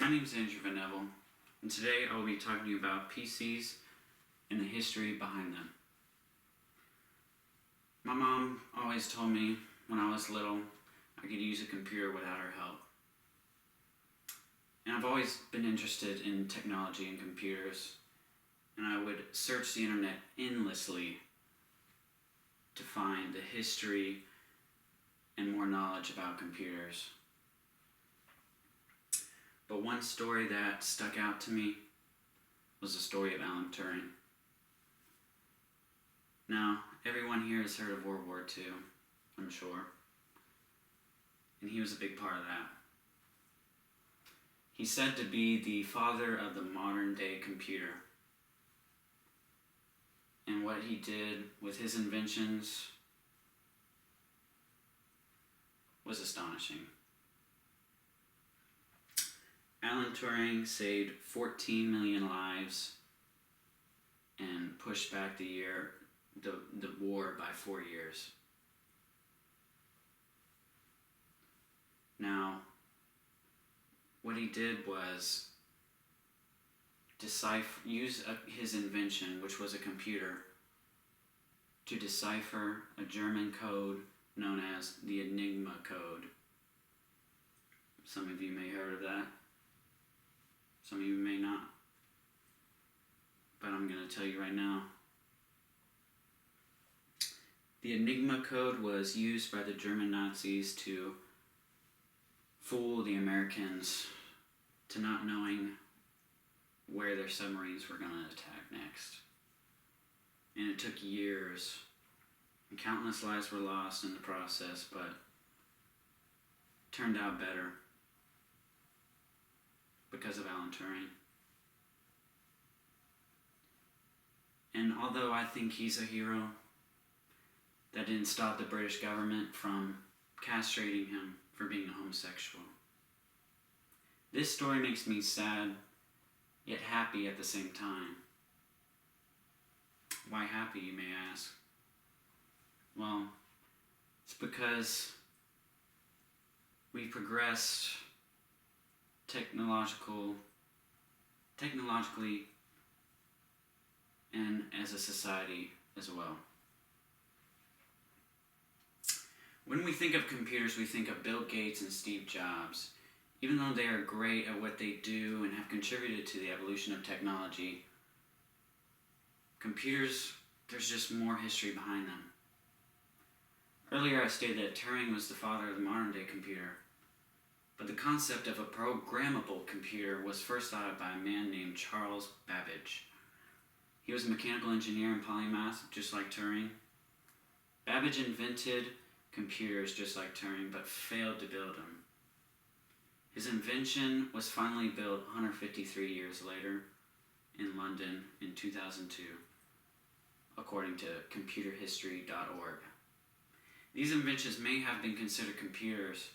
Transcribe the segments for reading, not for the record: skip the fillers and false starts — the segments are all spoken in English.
My name is Andrew Van Neville, and today I will be talking to you about PCs and the history behind them. My mom always told me when I was little I could use a computer without her help. And I've always been interested in technology and computers, and I would search the internet endlessly to find the history and more knowledge about computers. But one story that stuck out to me was the story of Alan Turing. Now, everyone here has heard of World War II, I'm sure, and he was a big part of that. He's said to be the father of the modern day computer. And what he did with his inventions was astonishing. Alan Turing saved 14 million lives and pushed back the war by 4 years. Now, what he did was use his invention, which was a computer, to decipher a German code known as the Enigma code. Some of you may have heard of that. Some of you may not. But I'm going to tell you right now. The Enigma code was used by the German Nazis to fool the Americans to not knowing where their submarines were going to attack next. And it took years, and countless lives were lost in the process, but turned out better because of Alan Turing. And although I think he's a hero, that didn't stop the British government from castrating him for being a homosexual. This story makes me sad, yet happy at the same time. Why happy, you may ask? Well, it's because we've progressed technologically and as a society as well. When we think of computers, we think of Bill Gates and Steve Jobs. Even though they are great at what they do and have contributed to the evolution of technology, computers, there's just more history behind them. Earlier I stated that Turing was the father of the modern day computer, but the concept of a programmable computer was first thought of by a man named Charles Babbage. He was a mechanical engineer and polymath, just like Turing. Babbage invented computers just like Turing, but failed to build them. His invention was finally built 153 years later in London in 2002, according to computerhistory.org. These inventions may have been considered computers,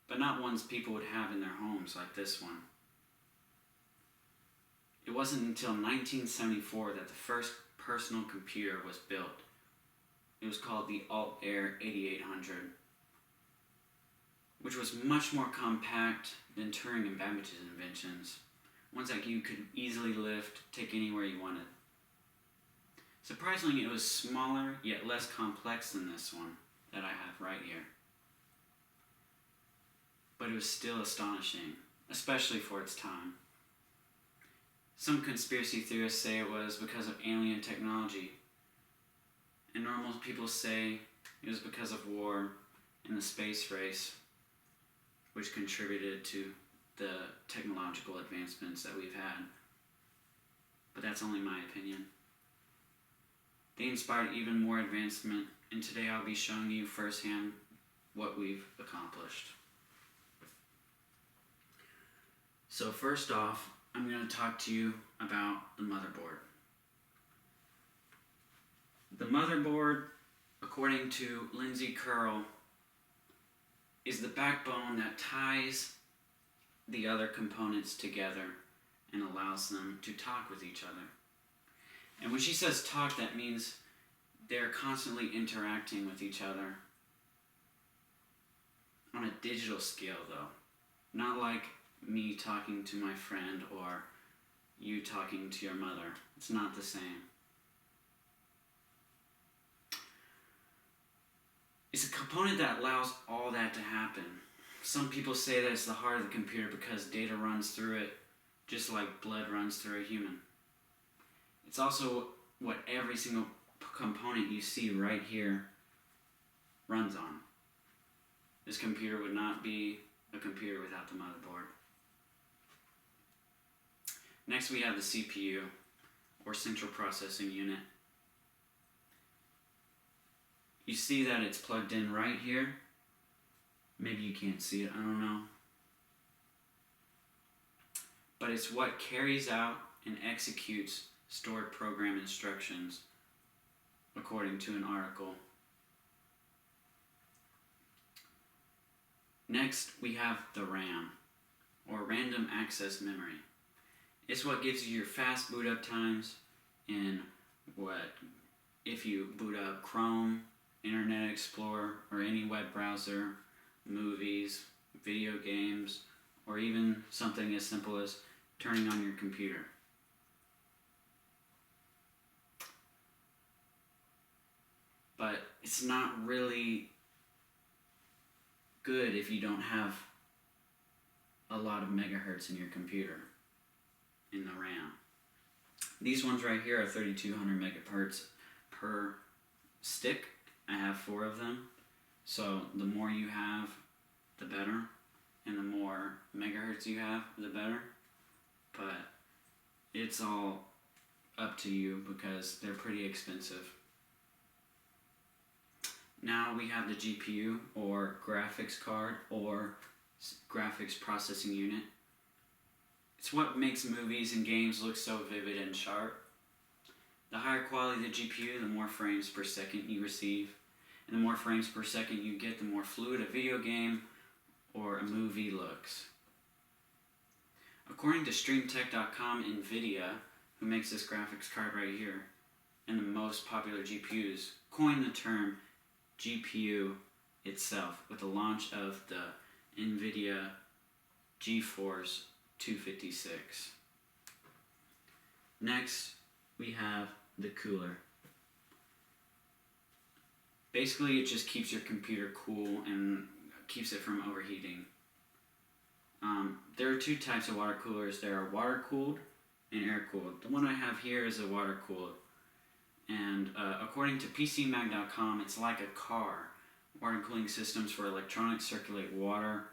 but not ones people would have in their homes like this one. It wasn't until 1974 that the first personal computer was built. It was called the Altair 8800, which was much more compact than Turing and Babbage's inventions. Ones that you could easily lift, take anywhere you wanted. Surprisingly, it was smaller yet less complex than this one that I have right here. But it was still astonishing, especially for its time. Some conspiracy theorists say it was because of alien technology, and normal people say it was because of war and the space race, which contributed to the technological advancements that we've had. But that's only my opinion. They inspired even more advancement, and today I'll be showing you firsthand what we've accomplished. So first off, I'm going to talk to you about the motherboard. The motherboard, according to Lindsay Curl, is the backbone that ties the other components together and allows them to talk with each other. And when she says talk, that means they're constantly interacting with each other on a digital scale, though. Not like me talking to my friend or you talking to your mother. It's not the same. It's a component that allows all that to happen. Some people say that it's the heart of the computer because data runs through it just like blood runs through a human. It's also what every single component you see right here runs on. This computer would not be a computer without the motherboard. Next we have the CPU, or Central Processing Unit. You see that it's plugged in right here. Maybe you can't see it, I don't know. But it's what carries out and executes stored program instructions according to an article. Next, we have the RAM, or Random Access Memory. It's what gives you your fast boot up times and what, if you boot up Chrome, Internet Explorer, or any web browser, movies, video games, or even something as simple as turning on your computer. But it's not really good if you don't have a lot of megahertz in your computer, in the RAM. These ones right here are 3200 megahertz per stick. I have 4 of them. So the more you have, the better. And the more megahertz you have, the better. But it's all up to you because they're pretty expensive. Now we have the GPU, or graphics card, or graphics processing unit. It's what makes movies and games look so vivid and sharp. The higher quality the GPU, the more frames per second you receive. And the more frames per second you get, the more fluid a video game or a movie looks. According to StreamTech.com, NVIDIA, who makes this graphics card right here, and the most popular GPUs, coined the term GPU itself with the launch of the NVIDIA GeForce 256. Next, we have the cooler. Basically, it just keeps your computer cool and keeps it from overheating. There are 2 types of water coolers. There are water-cooled and air-cooled. The one I have here is a water-cooled. And according to PCMag.com, it's like a car. Water cooling systems for electronics circulate water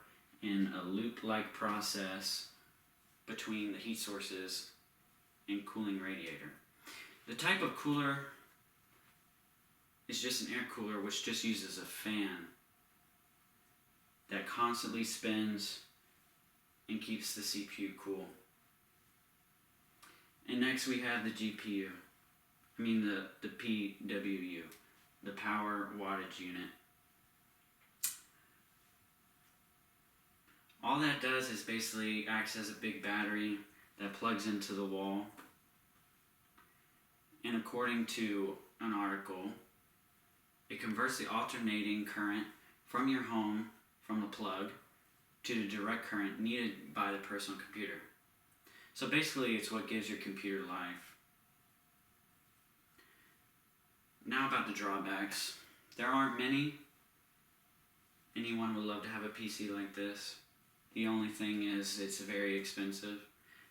in a loop-like process between the heat sources and cooling radiator. The type of cooler is just an air cooler, which just uses a fan that constantly spins and keeps the CPU cool. And next we have the GPU. The PWU, the Power Wattage Unit. All that does is basically acts as a big battery that plugs into the wall. And according to an article, it converts the alternating current from your home, from the plug, to the direct current needed by the personal computer. So basically, it's what gives your computer life. Now about the drawbacks. There aren't many. Anyone would love to have a PC like this. The only thing is it's very expensive.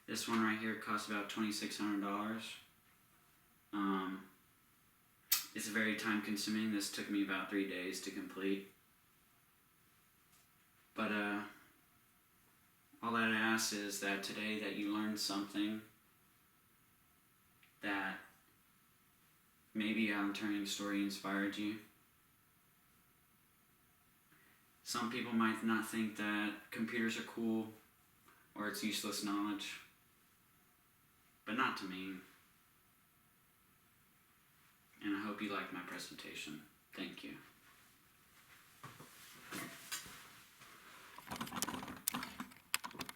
This one right here costs about $2,600. It's very time consuming. This took me about 3 days to complete. But all that I ask is that today that you learned something, that maybe Alan Turing's story inspired you. Some people might not think that computers are cool or it's useless knowledge, but not to me. And I hope you liked my presentation. Thank you.